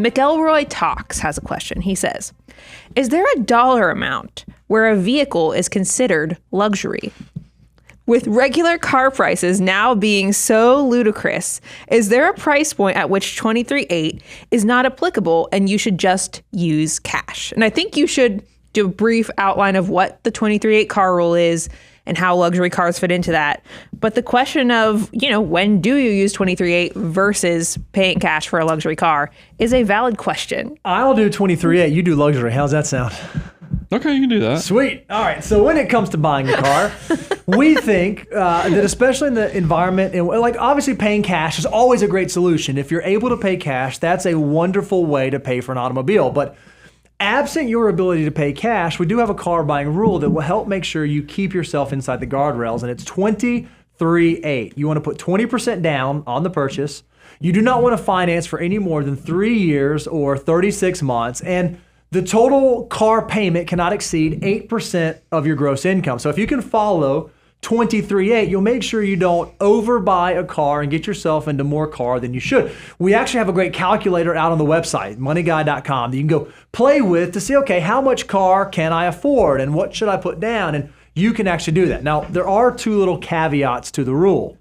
McElroy Talks has a question. He says, is there a dollar amount where a vehicle is considered luxury? With regular car prices now being so ludicrous, is there a price point at which 23.8 is not applicable and you should just use cash? And I think you should do a brief outline of what the 23.8 car rule is and how luxury cars fit into that. But the question of, when do you use 23.8 versus paying cash for a luxury car is a valid question. I'll do 23.8. You do luxury. How's that sound? Okay, you can do that. Sweet. All right. So when it comes to buying a car, we think that especially in the environment, and obviously paying cash is always a great solution. If you're able to pay cash, that's a wonderful way to pay for an automobile. But absent your ability to pay cash, we do have a car buying rule that will help make sure you keep yourself inside the guardrails, and it's 23.8. You want to put 20% down on the purchase. You do not want to finance for any more than 3 years or 36 months, and the total car payment cannot exceed 8% of your gross income. So if you can follow 23.8, you'll make sure you don't overbuy a car and get yourself into more car than you should. We actually have a great calculator out on the website, moneyguy.com, that you can go play with to see, okay, how much car can I afford and what should I put down? And you can actually do that. Now, there are two little caveats to the rule.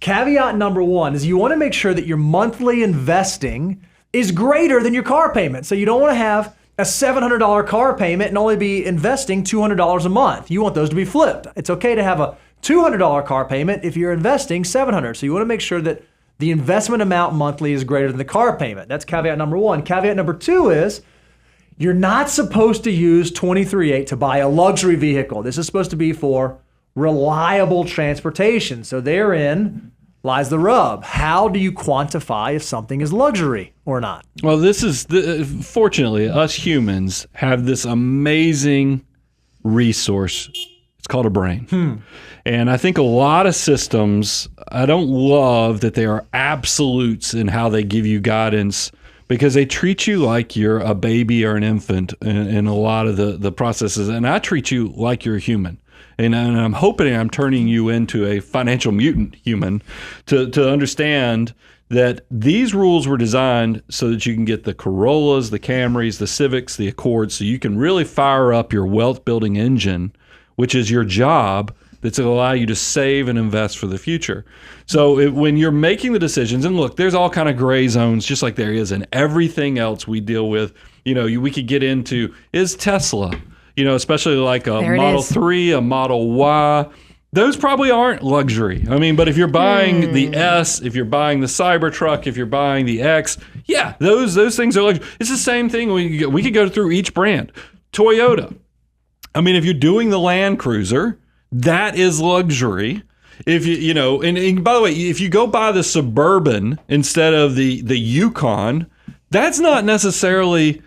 Caveat number one is you want to make sure that your monthly investing is greater than your car payment. So you don't want to have a $700 car payment and only be investing $200 a month. You want those to be flipped. It's okay to have a $200 car payment if you're investing $700. So you want to make sure that the investment amount monthly is greater than the car payment. That's caveat number one. Caveat number two is you're not supposed to use 23.8 to buy a luxury vehicle. This is supposed to be for reliable transportation. So therein lies the rub. How do you quantify if something is luxury or not? Well, fortunately, us humans have this amazing resource. It's called a brain. And I think a lot of systems, I don't love that they are absolutes in how they give you guidance, because they treat you like you're a baby or an infant in a lot of the processes. And I treat you like you're a human. And I'm hoping I'm turning you into a financial mutant human to understand that these rules were designed so that you can get the Corollas, the Camrys, the Civics, the Accords, so you can really fire up your wealth building engine, which is your job, that's going to allow you to save and invest for the future. So when you're making the decisions, and look, there's all kind of gray zones, just like there is in everything else we deal with. We could get into, is Tesla, especially like a Model 3, a Model Y, those probably aren't luxury. But if you're buying the S, if you're buying the Cybertruck, if you're buying the X, yeah, those things are luxury. It's the same thing. We could go through each brand. Toyota. If you're doing the Land Cruiser, that is luxury. If and by the way, if you go buy the Suburban instead of the Yukon, that's not necessarily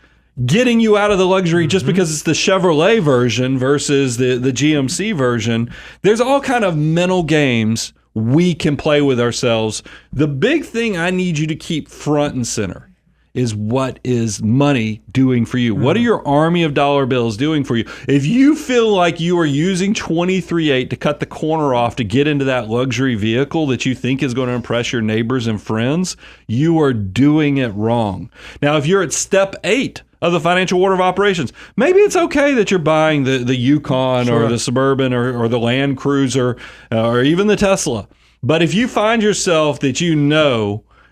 getting you out of the luxury just because it's the Chevrolet version versus the GMC version. There's all kind of mental games we can play with ourselves. The big thing I need you to keep front and center is, what is money doing for you? What are your army of dollar bills doing for you? If you feel like you are using 23.8 to cut the corner off to get into that luxury vehicle that you think is going to impress your neighbors and friends, you are doing it wrong. Now, if you're at step 8 of the financial order of operations, maybe it's okay that you're buying the Yukon or the Suburban or the Land Cruiser or even the Tesla. But if you find yourself that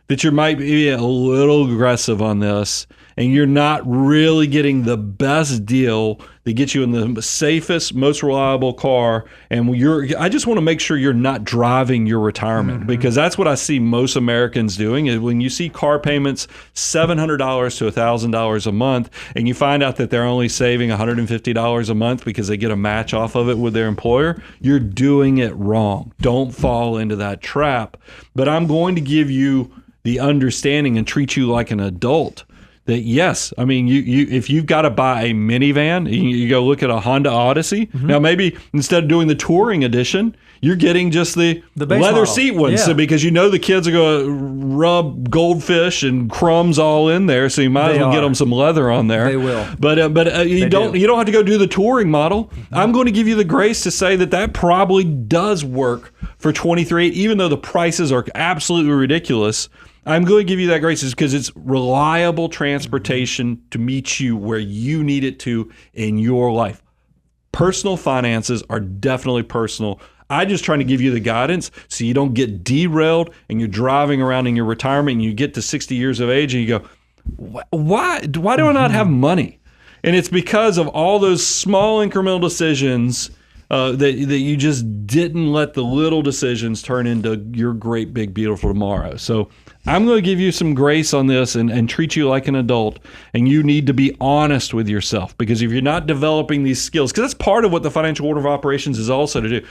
that you might be a little aggressive on this, and you're not really getting the best deal that gets you in the safest, most reliable car, and I just want to make sure you're not driving your retirement, because that's what I see most Americans doing. Is when you see car payments $700 to $1,000 a month, and you find out that they're only saving $150 a month because they get a match off of it with their employer, you're doing it wrong. Don't fall into that trap. But I'm going to give you the understanding and treat you like an adult that, yes, you if you've got to buy a minivan, you go look at a Honda Odyssey. Now, maybe instead of doing the touring edition, you're getting just the leather model seat ones. Yeah. So because the kids are going to rub goldfish and crumbs all in there, so you might as well get them some leather on there. They will. But you don't have to go do the touring model. I'm going to give you the grace to say that probably does work for 23.8, even though the prices are absolutely ridiculous. I'm going to give you that grace is because it's reliable transportation to meet you where you need it to in your life. Personal finances are definitely personal. I'm just trying to give you the guidance so you don't get derailed and you're driving around in your retirement and you get to 60 years of age and you go, why do I not have money? And it's because of all those small incremental decisions that you just didn't let the little decisions turn into your great, big, beautiful tomorrow. So I'm going to give you some grace on this and treat you like an adult. And you need to be honest with yourself, because if you're not developing these skills, because that's part of what the financial order of operations is also to do,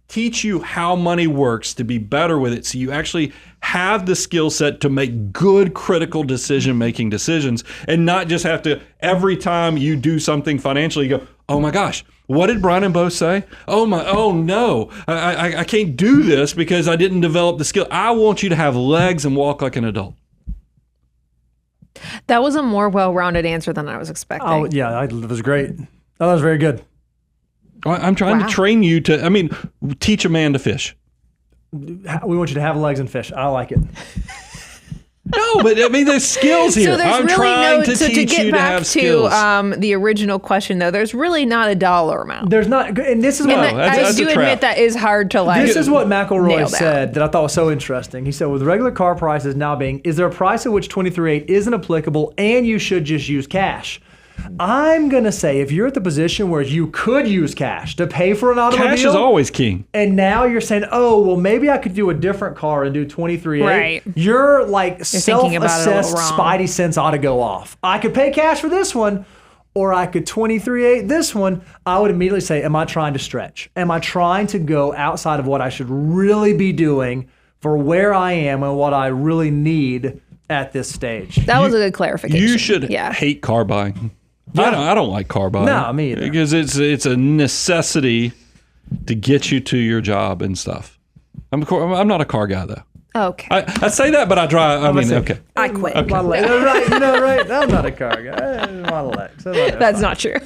teach you how money works to be better with it so you actually have the skill set to make good critical decision-making decisions and not just have to, every time you do something financially, you go, oh my gosh, what did Brian and Bo say? Oh no, I can't do this because I didn't develop the skill. I want you to have legs and walk like an adult. That was a more well-rounded answer than I was expecting. Oh, yeah, that was great. Oh, that was very good. I'm trying to train you to, teach a man to fish. We want you to have legs and fish. I like it. No, but there's skills here. So there's I'm really trying to to teach get you to back have skills. the original question, though, there's really not a dollar amount. There's not, and this is what I do admit that is hard to This is what McElroy said said that I thought was so interesting. He said, with regular car prices now being, is there a price at which 23.8 isn't applicable and you should just use cash? I'm going to say if you're at the position where you could use cash to pay for an automobile. Cash is always king. And now you're saying, oh, well, maybe I could do a different car and do 23.8. Right. You're like self-assessed spidey sense ought to go off. I could pay cash for this one, or I could 23.8 this one. I would immediately say, am I trying to stretch? Am I trying to go outside of what I should really be doing for where I am and what I really need at this stage? That was a good clarification. You should hate car buying. Yeah. I don't like car buying. No, me either. Because it's a necessity to get you to your job and stuff. I'm not a car guy, though. Okay. I say that, but I drive. Okay. I quit. Right, right. I'm not a car guy. Model X. That's not true.